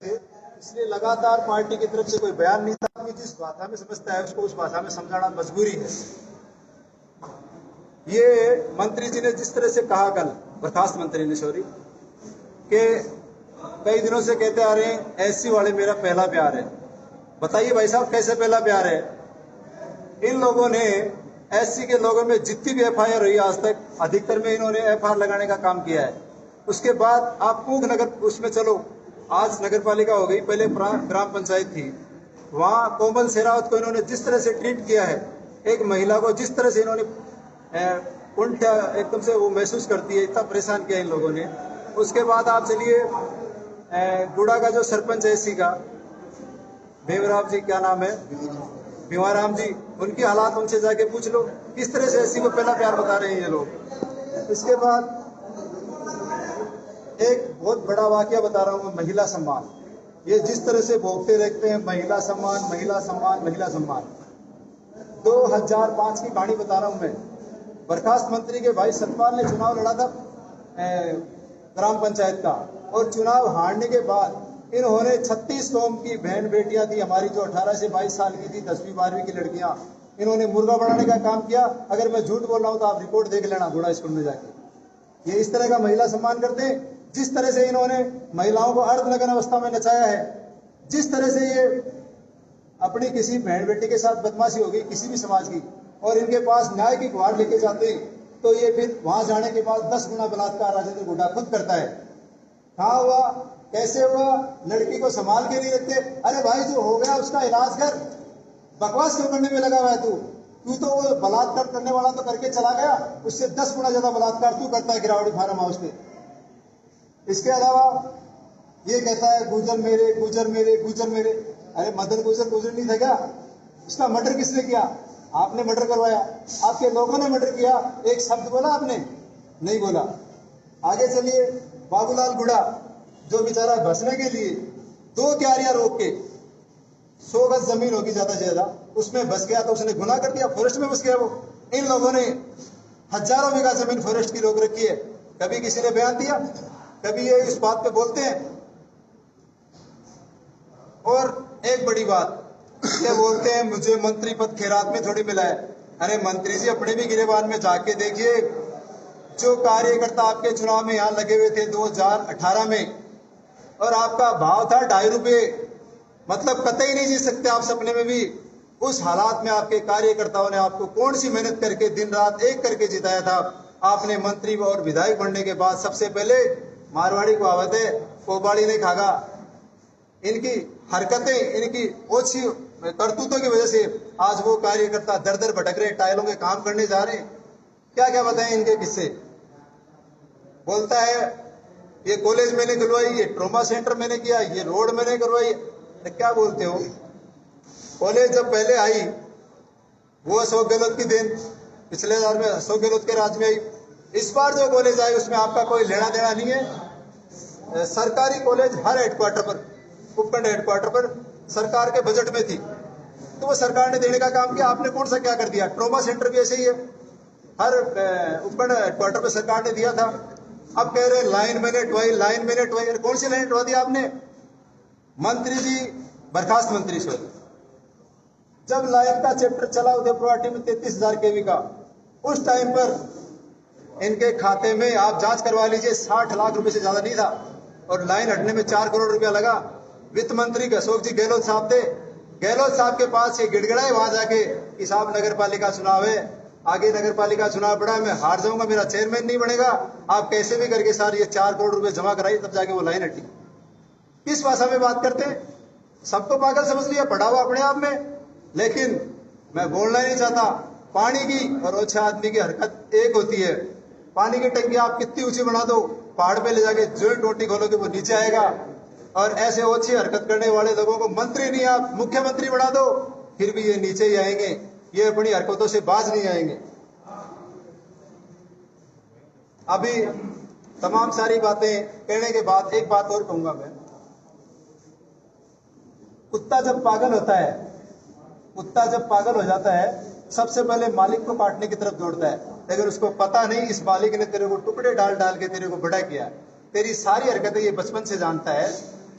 इसलिए लगातार पार्टी की तरफ से कोई बयान नहीं था कि जिस भाषा में समझता है उसको उस भाषा में समझाना मजबूरी है। ये मंत्री जी ने जिस तरह से कहा कल, बर्खास्त मंत्री ने सॉरी, कि कई दिनों से कहते आ रहे हैं एससी वाले मेरा पहला प्यार है। बताइए भाई साहब कैसे पहला प्यार है? इन लोगों ने एससी के लोगों में जितनी भी एफआईआर हुई आज तक अधिकतर में इन्होंने एफआईआर लगाने का काम किया है। उसके बाद आप पूंख नगर उसमें चलो, आज नगर पालिका हो गई, पहले ग्राम पंचायत थी। वहां कोमल शेरावत को इन्होंने जिस तरह से ट्रीट किया है, एक महिला को जिस तरह से इन्होंने उल्टा एकदम से वो महसूस करती है, इतना परेशान किया इन लोगों ने। उसके बाद आप चलिए गुड़ा का जो सरपंच है एससी का, बेवराम जी, क्या नाम है, भीमाराम जी, उनकी हालात उनसे जाके पूछ लो किस तरह से एससी को पहला प्यार बता रहे हैं ये लोग। इसके बाद एक बहुत बड़ा वाकया बता रहा हूं मैं, महिला सम्मान। ये जिस तरह से भोगते रहते हैं महिला सम्मान, महिला सम्मान, महिला सम्मान। 2005 की कहानी बता रहा हूं मैं। बर्खास्त मंत्री के भाई सतपाल ने चुनाव लड़ा था ग्राम पंचायत का, और चुनाव हारने के बाद इन्होंने 36 कौम की बहन बेटियां थी हमारी, जो 18 से 22 साल की थी, 10वीं 12वीं की लड़कियां, इन्होंने मुर्गा बनाने का काम किया। अगर मैं झूठ बोल रहा हूं तो आप रिपोर्ट देख लेना गुड़ा स्कूल में जाके। ये इस तरह का महिला सम्मान करते हैं। जिस तरह से इन्होंने महिलाओं को अर्धनग्न अवस्था में नचाया है, जिस तरह से ये अपनी किसी बहन बेटी के साथ बदमाशी होगी किसी भी समाज की, और इनके पास न्याय की गुहार लेके जाते हैं, तो ये फिर वहां जाने के बाद 10 गुना बलात्कार राजेंद्र गुड्डा खुद करता है। कहाँ हुआ, कैसे हुआ, लड़की को संभाल के नहीं रखते। अरे भाई जो हो गया उसका इलाज कर, बकवास क्यों करने में लगा हुआ है तू तो वो बलात्कार करने वाला तो करके चला गया, उससे 10 गुना ज्यादा बलात्कार तू करता है गिरावड़ी फार्म हाउस में। इसके अलावा ये कहता है गुजर मेरे, गुजर मेरे, गुजर मेरे। अरे मदन गुजर नहीं था क्या? उसका मर्डर किसने किया? आपने मर्डर करवाया, आपके लोगों ने मर्डर किया। एक शब्द बोला आपने? नहीं बोला। आगे चलिए, बाबूलाल गुड़ा जो बेचारा बसने के लिए 2 क्यारियां रोक के 100 गज जमीन होगी ज्यादा से ज्यादा, उसमें बस गया तो उसने गुनाह कर दिया, फॉरेस्ट में बस गया वो। इन लोगों ने हजारों बीघा जमीन फॉरेस्ट की रोक रखी है। कभी किसी ने बयान दिया? कभी ये इस बात पे बोलते हैं? और एक बड़ी बात, ये बोलते हैं मुझे मंत्री पद खैरात में थोड़ी मिला है। अरे मंत्री जी अपने भी गिरेबान में जाके देखिए, जो कार्यकर्ता आपके चुनाव में यहां लगे हुए थे 2018 में, और आपका भाव था 2.5 रुपये, मतलब कतई नहीं जी सकते आप सपने में भी। उस हालात में आपके कार्यकर्ताओं ने आपको कौन सी मेहनत करके दिन रात एक करके जिताया था। आपने मंत्री और विधायक बनने के बाद सबसे पहले, मारवाड़ी को आवत है कोबाड़ी नहीं खागा। इनकी हरकतें, इनकी ओछी करतूतों की वजह से आज वो कार्यकर्ता दर दर भटक रहे, टाइलों के काम करने जा रहे हैं। क्या क्या बताएं इनके किस्से। बोलता है ये कॉलेज मैंने खुलवाई, ये ट्रॉमा सेंटर मैंने किया, ये रोड मैंने करवाई। क्या बोलते हो? कॉलेज जब पहले आई वो अशोक गहलोत की देन, पिछले हजार में अशोक गहलोत के राज में आई। इस बार जो कॉलेज आई उसमें आपका कोई लेना देना नहीं है। सरकारी कॉलेज हर हेडक्वार्टर पर, उपखंड हेडक्वार्टर पर सरकार के बजट में थी, तो वो सरकार ने देने का काम किया। आपने कौन सा क्या कर दिया? ट्रॉमा सेंटर भी ऐसे ही है, हर उपखंड हेडक्वार्टर पर सरकार ने दिया था। अब कह रहे लाइन मैंने हटवाई, लाइन मैंने हटवाई। कौन सी लाइन हटवा दी आपने? मंत्री जी, बर्खास्त मंत्री सर, जब लाइन का चैप्टर चला उदयपुर में 33,000 केवी का, उस टाइम पर इनके खाते में आप जांच करवा लीजिए 60 लाख रुपए से ज्यादा नहीं था, और लाइन हटने में 4 करोड़ रुपया लगा। वित्त मंत्री अशोक जी गहलोत साहब थे, गहलोत साहब के पास ये गिड़गिड़ाए वहां जाके कि साहब नगर पालिका चुनाव है, आगे नगर पालिका चुनाव पड़ा, मैं हार जाऊंगा, मेरा चेयरमैन नहीं बनेगा, आप कैसे भी करके सारे ये 4 करोड़ रुपए जमा कराइए, तब जाके वो लाइन हटी। किस भाषा में बात करते हैं? सबको पागल समझ लिया, पढ़ा हुआ अपने आप में। लेकिन मैं बोलना ही नहीं चाहता। पानी की और ओछे आदमी की हरकत एक होती है। पानी की टंकी आप कितनी ऊंची बना दो, पहाड़ पे ले जाके जो टोटी खोलोगे वो नीचे आएगा। और ऐसे ओछी हरकत करने वाले लोगों को मंत्री नहीं, आप मुख्यमंत्री बना दो, फिर भी ये नीचे ही आएंगे, ये अपनी हरकतों से बाज नहीं आएंगे। अभी तमाम सारी बातें कहने के बाद एक बात और कहूंगा मैं। कुत्ता जब पागल होता है, कुत्ता जब पागल हो जाता है, सबसे पहले मालिक को काटने की तरफ दौड़ता है। अगर उसको पता नहीं इस मालिक ने तेरे को टुकड़े डाल डाल के तेरे को बड़ा किया, तेरी सारी हरकतें ये बचपन से जानता है,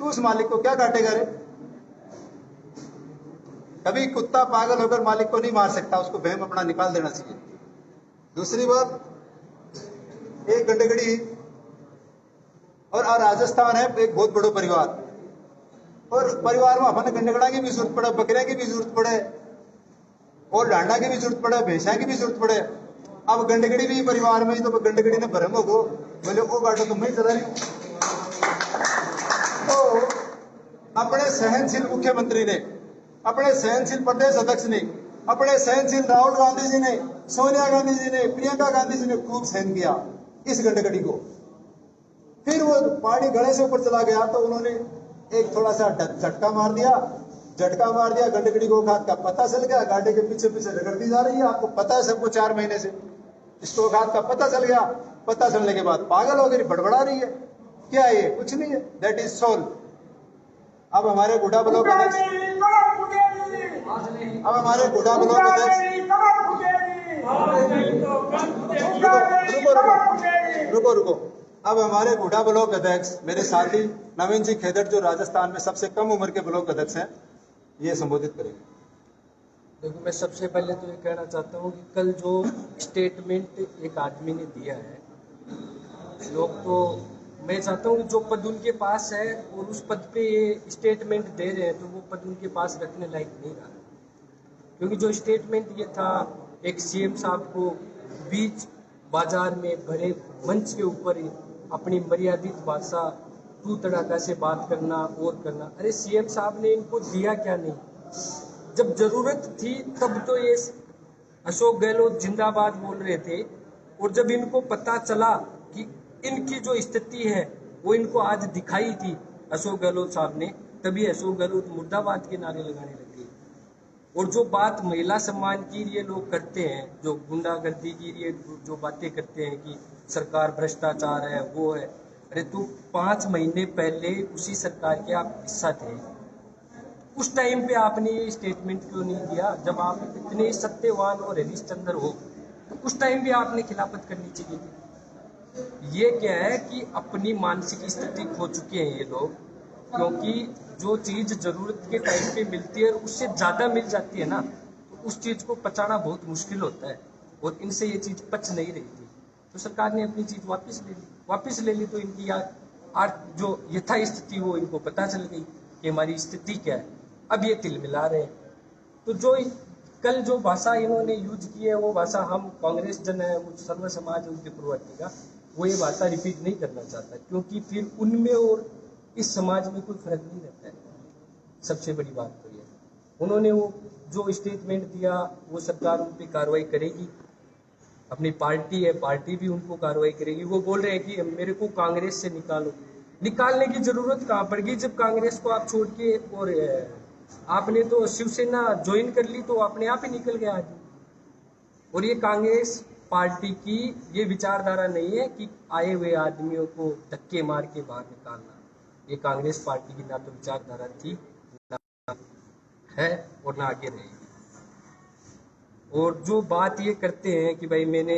तू उस मालिक को क्या काटेगा रे? कभी कुत्ता पागल होकर मालिक को नहीं मार सकता, उसको भैम अपना निकाल देना चाहिए। दूसरी बात, एक गंडगड़ी और राजस्थान है एक बहुत बड़ो परिवार, और परिवार में अपन गंडगड़ा की भी जरूरत पड़े, बकरिया की भी जरूरत पड़े, और डांडा की भी जरूरत पड़े, भैंसा की भी जरूरत पड़े। अब गंडगड़ी भी परिवार में ही, तो गंडगड़ी ने भरम हो बोले वो गाटो तो मैं चला रही हूं। तो अपने सहनशील मुख्यमंत्री ने, अपने सहनशील प्रदेश अध्यक्ष ने, अपने सहनशील राहुल गांधी जी ने, सोनिया गांधी जी ने, प्रियंका गांधी जी ने खूब सहन किया इस गंडगड़ी को। फिर वो पहाड़ी गड़े से ऊपर चला गया तो उन्होंने एक थोड़ा सा झटका मार दिया, गंडगड़ी को घात का पता चल गया, गाड़ी के पीछे पीछे रगड़ती जा रही है, आपको पता है सबको 4 महीने से। इसको घात का पता चल गया, पता चलने के बाद पागल हो गई, बड़बड़ा रही है। क्या है ये? कुछ नहीं है, दैट इज सोल। अब हमारे गुड्डा ब्लॉक अध्यक्ष, रुको, अब हमारे गुड्डा ब्लॉक अध्यक्ष मेरे साथी नवीन जी खेदड़, जो राजस्थान में सबसे कम उम्र के ब्लॉक अध्यक्ष हैं, ये संबोधित करेंगे। देखो, मैं सबसे पहले तो ये कहना चाहता हूँ कि कल जो स्टेटमेंट एक आदमी ने दिया है, लोग तो, मैं चाहता हूँ कि जो पद उनके पास है और उस पद पे ये स्टेटमेंट दे रहे हैं, तो वो पद उनके पास रखने लायक नहीं रहा। क्योंकि जो स्टेटमेंट ये था, एक सीएम साहब को बीच बाजार में भरे मंच के ऊपर ही अपनी मर्यादित भाषा तू तड़ाका से बात करना और करना। अरे सीएम साहब ने इनको दिया क्या नहीं? जब जरूरत थी तब तो ये अशोक गहलोत जिंदाबाद बोल रहे थे, और जब इनको पता चला कि इनकी जो स्थिति है वो इनको आज दिखाई थी अशोक गहलोत साहब ने, तभी अशोक गहलोत मुर्दाबाद के नारे लगाने लगे। और जो बात महिला सम्मान की ये लोग करते हैं, जो गुंडागर्दी की ये जो बातें करते हैं कि सरकार भ्रष्टाचार है, वो है, अरे तो 5 महीने पहले उसी सरकार के आप हिस्सा थे, उस टाइम पे आपने ये स्टेटमेंट क्यों नहीं दिया? जब आप इतने सत्यवान और हरिश्चंद्र हो, तो उस टाइम भी आपने खिलाफत करनी चाहिए थी। ये क्या है कि अपनी मानसिक स्थिति खो चुके हैं ये लोग, क्योंकि जो चीज जरूरत के टाइम पे मिलती है उससे ज्यादा मिल जाती है ना, तो उस चीज को पचाना बहुत मुश्किल होता है, और इनसे ये चीज पच नहीं रही थी। तो सरकार ने अपनी चीज वापस ले ली, तो इनकी जो यथा स्थिति वो इनको पता चल गई कि हमारी स्थिति क्या है। अब ये तिलमिला रहे हैं। तो जो कल जो भाषा इन्होंने यूज की है, वो भाषा हम कांग्रेस जन है, वो सर्व समाज उनके प्रवृत्ति का, वो ये भाषा रिपीट नहीं करना चाहता, क्योंकि फिर उनमें और इस समाज में कोई फर्क नहीं रहता है। सबसे बड़ी बात तो ये, उन्होंने वो जो स्टेटमेंट दिया, वो सरकार उन पर कार्रवाई करेगी। अपनी पार्टी है, पार्टी भी उनको कार्रवाई करेगी। वो बोल रहे हैं कि मेरे को कांग्रेस से निकालो, निकालने की जरूरत कहाँ पड़ गई? जब कांग्रेस को आप छोड़ के और आपने तो शिवसेना ज्वाइन कर ली, तो अपने आप ही निकल गया आदमी। और ये कांग्रेस पार्टी की ये विचारधारा नहीं है कि आए हुए आदमियों को धक्के मार के बाहर निकालना। ये कांग्रेस पार्टी की ना तो विचारधारा थी, ना है, और ना आगे रहेगी। और जो बात ये करते हैं कि भाई मैंने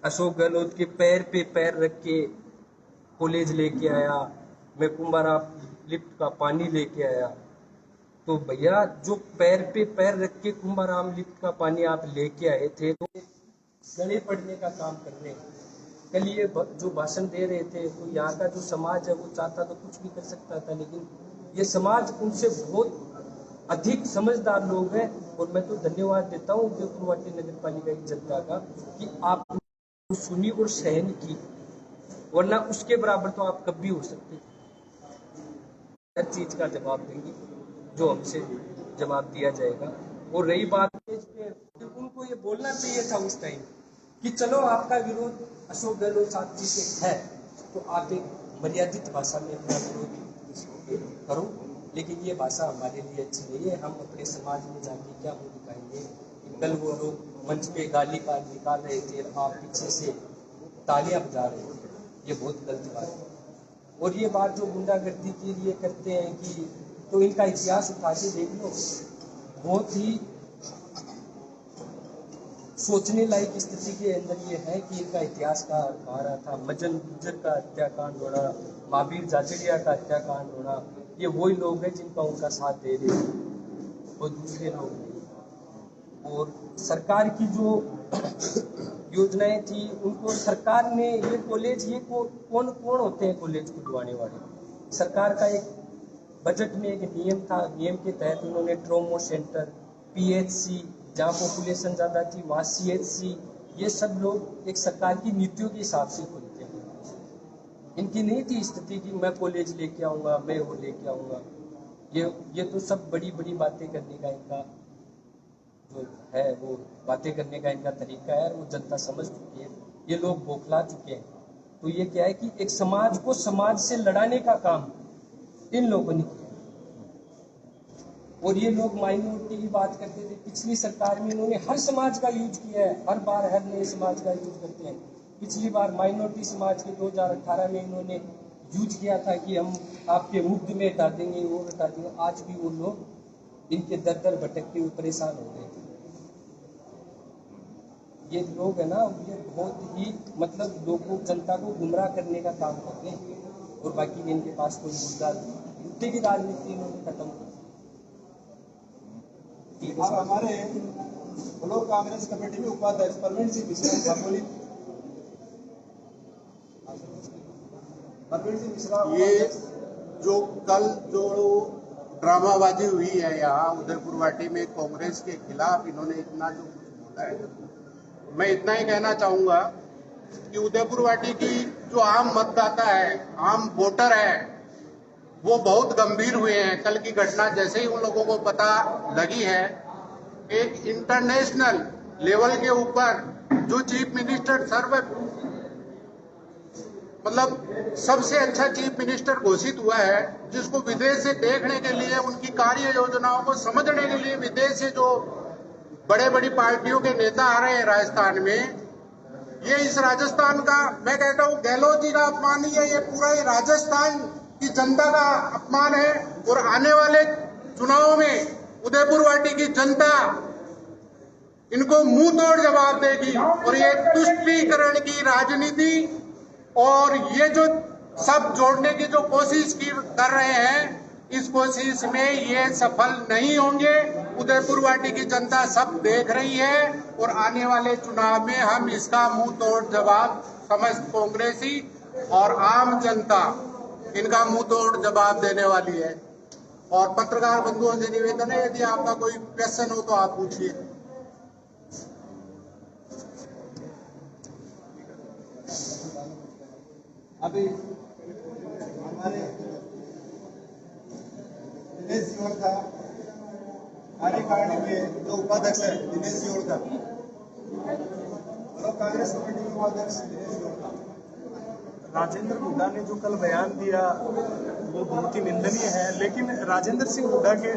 अशोक गहलोत के पैर पे पैर रख के कॉलेज लेके आया, मैं कुंभाराम लिफ्ट का पानी लेके आया, तो भैया जो पैर पे पैर रख के कुंभाराम लिफ्ट का पानी आप लेके आए थे, तो गले पड़ने का काम कर रहे हैं। कल ये जो भाषण दे रहे थे, तो यहाँ का जो समाज है वो चाहता तो कुछ भी कर सकता था, लेकिन ये समाज उनसे बहुत अधिक समझदार लोग हैं। और मैं तो धन्यवाद देता हूँ उदयपुर नगर पालिका की जनता का कि आप सुनी और सहन की, वरना उसके बराबर तो आप कब भी हो सकते थे। हर चीज का जवाब देंगे जो हमसे जवाब दिया जाएगा। और रही बात तो उनको ये बोलना चाहिए था उस टाइम कि चलो आपका विरोध अशोक गहलोत साहब जी से है, तो आप एक मर्यादित भाषा में अपना विरोध करो, लेकिन ये भाषा हमारे लिए अच्छी नहीं है। हम अपने समाज में जाके क्या वो दिखाएंगे? कल वो लोग मंच पे गाली निकाल रहे थे, आप पीछे से तालियां बजा रहे थे, ये बहुत गलत बात है। और ये बात जो गुंडागर्दी के लिए करते हैं कि, तो इनका इतिहास उठा के देख लो, बहुत ही सोचने लायक स्थिति के अंदर ये है कि इनका इतिहास का कहा रहा था। मजन गुज्जर का हत्याकांड होना, महावीर जाचड़िया का हत्याकांड होना, ये वही लोग हैं जिनका उनका साथ दे रहे हैं और दूसरे लोग नहीं। और सरकार की जो योजनाएं थी उनको सरकार ने ये कॉलेज ये कौन कौन होते हैं कॉलेज खुलवाने वाले? सरकार का एक बजट में एक नियम था, नियम के तहत उन्होंने ट्रोमो सेंटर, पीएचसी, जहाँ पॉपुलेशन ज़्यादा थी वहाँ सीएचसी, ये सब लोग एक सरकार की नीतियों के हिसाब से खुलते हैं। इनकी नहीं थी स्थिति कि मैं कॉलेज लेके आऊँगा, मैं वो लेके आऊँगा। ये तो सब बड़ी बड़ी बातें करने का इनका जो है वो बातें करने का इनका तरीका है, वो जनता समझ चुकी है, ये लोग बौखला चुके हैं। तो ये क्या है कि एक समाज को समाज से लड़ाने का काम इन लोगों ने किया। और ये लोग माइनॉरिटी की बात करते थे, पिछली सरकार में इन्होंने हर समाज का यूज किया है, हर बार हर नए समाज का यूज करते हैं। पिछली बार माइनॉरिटी समाज के 2018 में इन्होंने यूज किया था कि हम आपके मुफ्त में हटा देंगे, वो हटा देंगे। आज भी वो लोग इनके दर दर भटकते हुए परेशान हो रहे थे। ये लोग है ना, ये बहुत ही मतलब लोगों जनता को गुमराह करने का काम करते हैं और बाकी इनके पास कोई मुद्दे की राजनीति इन्होंने खत्म कर। अब हमारे ब्लॉक कांग्रेस कमेटी में उपाध्यक्ष परवीन सिंह मिश्रा बोली। परवीन सिंह मिश्रा, ये जो कल जो ड्रामाबाजी हुई है यहाँ उदयपुर वाटी में कांग्रेस के खिलाफ, इन्होंने इतना जो कुछ बोला है, मैं इतना ही कहना चाहूंगा कि उदयपुर वाटी की जो आम मतदाता है, आम वोटर है, वो बहुत गंभीर हुए हैं। कल की घटना जैसे ही उन लोगों को पता लगी है, एक इंटरनेशनल लेवल के ऊपर जो चीफ मिनिस्टर मतलब सबसे अच्छा चीफ मिनिस्टर घोषित हुआ है, जिसको विदेश से देखने के लिए, उनकी कार्य योजनाओं को समझने के लिए विदेश से जो बड़े बड़ी पार्टियों के नेता आ रहे हैं राजस्थान में, ये इस राजस्थान का, मैं कहता हूँ गहलोत जी का अपमान नहीं है, ये पूरा ही राजस्थान की जनता का अपमान है। और आने वाले चुनाव में उदयपुर वाटी की जनता इनको मुंह तोड़ जवाब देगी। और ये तुष्टीकरण की राजनीति और ये जो सब जोड़ने की जो कोशिश कर रहे हैं, इस कोशिश में ये सफल नहीं होंगे। उदयपुर वाटी की जनता सब देख रही है और आने वाले चुनाव में हम इसका मुंह तोड़ जवाब, समस्त कांग्रेसी और आम जनता इनका मुंह तोड़ जवाब देने वाली है। और पत्रकार बंधुओं से निवेदन है, यदि आपका कोई क्वेश्चन हो तो आप पूछिए। अभी हमारे दिनेश जोड़ का कार्यकारिणी में जो उपाध्यक्ष है दिनेश जोड़ का, ब्लॉक कांग्रेस कमेटी के उपाध्यक्ष दिनेश जोड़ का, राजेंद्र हुड्डा ने जो कल बयान दिया वो बहुत ही निंदनीय है। लेकिन राजेंद्र सिंह हुड्डा के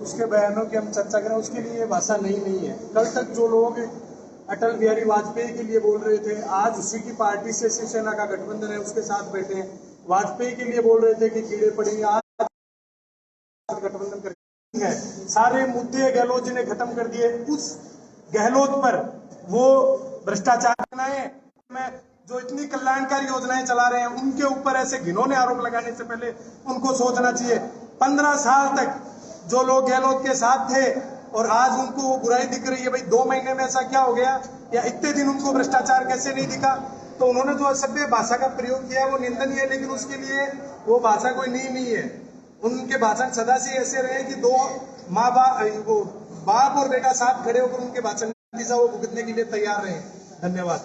उसके बयानों की हम चर्चा करें, उसके लिए भाषा नहीं है। कल तक जो लोग अटल बिहारी वाजपेयी के लिए बोल रहे थे, आज उसी की पार्टी से शिवसेना का गठबंधन है उसके साथ बैठे हैं। वाजपेयी के लिए बोल रहे थे कि कीड़े पड़ेंगे, आज गठबंधन कर है। सारे मुद्दे गहलोत जी ने खत्म कर दिए। उस गहलोत पर वो भ्रष्टाचार में जो इतनी कल्याणकारी योजनाएं चला रहे हैं, उनके ऊपर ऐसे घिनौने आरोप लगाने से पहले उनको सोचना चाहिए। 15 साल तक जो लोग गहलोत के साथ थे और आज उनको वो बुराई दिख रही है, भाई 2 महीने में ऐसा क्या हो गया, या इतने दिन उनको भ्रष्टाचार कैसे नहीं दिखा। तो उन्होंने जो असभ्य भाषा का प्रयोग किया वो निंदनीय है, लेकिन उसके लिए वो भाषा कोई नहीं है। उनके भाषण सदा से ऐसे रहे कि दो माँ बाप और बेटा साथ खड़े होकर उनके भाषण वो भुगतने के लिए तैयार रहे। धन्यवाद।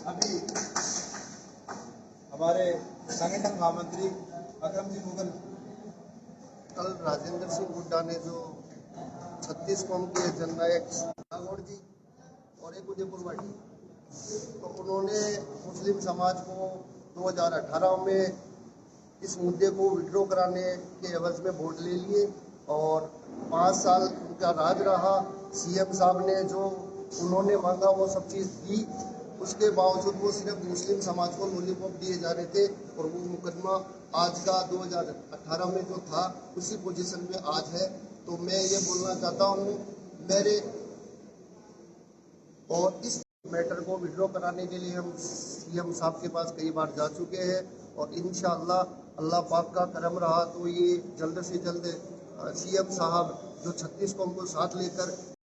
अभी हमारे संगठन महामंत्री अकरम जी मुगल, कल राजेंद्र सिंह हुड्डा ने जो 36 कौम के जननायक नागौड़ जी और एक उदयपुर वाटी, तो उन्होंने मुस्लिम समाज को 2018 में इस मुद्दे को विड्रॉ कराने के एवज में वोट ले लिए और 5 साल उनका राज रहा। सीएम साहब ने जो उन्होंने मांगा वो सब चीज़ दी, उसके बावजूद वो सिर्फ मुस्लिम समाज को लॉलीपॉप दिए जा रहे थे और वो मुकदमा आज का 2018 में जो था उसी पोजीशन में आज है। तो मैं ये बोलना चाहता हूँ, मेरे और इस मैटर को विड्रॉ कराने के लिए हम सीएम साहब के पास कई बार जा चुके हैं और इंशाअल्लाह अल्लाह पाक का करम रहा तो ये जल्द से जल्द सीएम साहब जो 36 कौम को साथ लेकर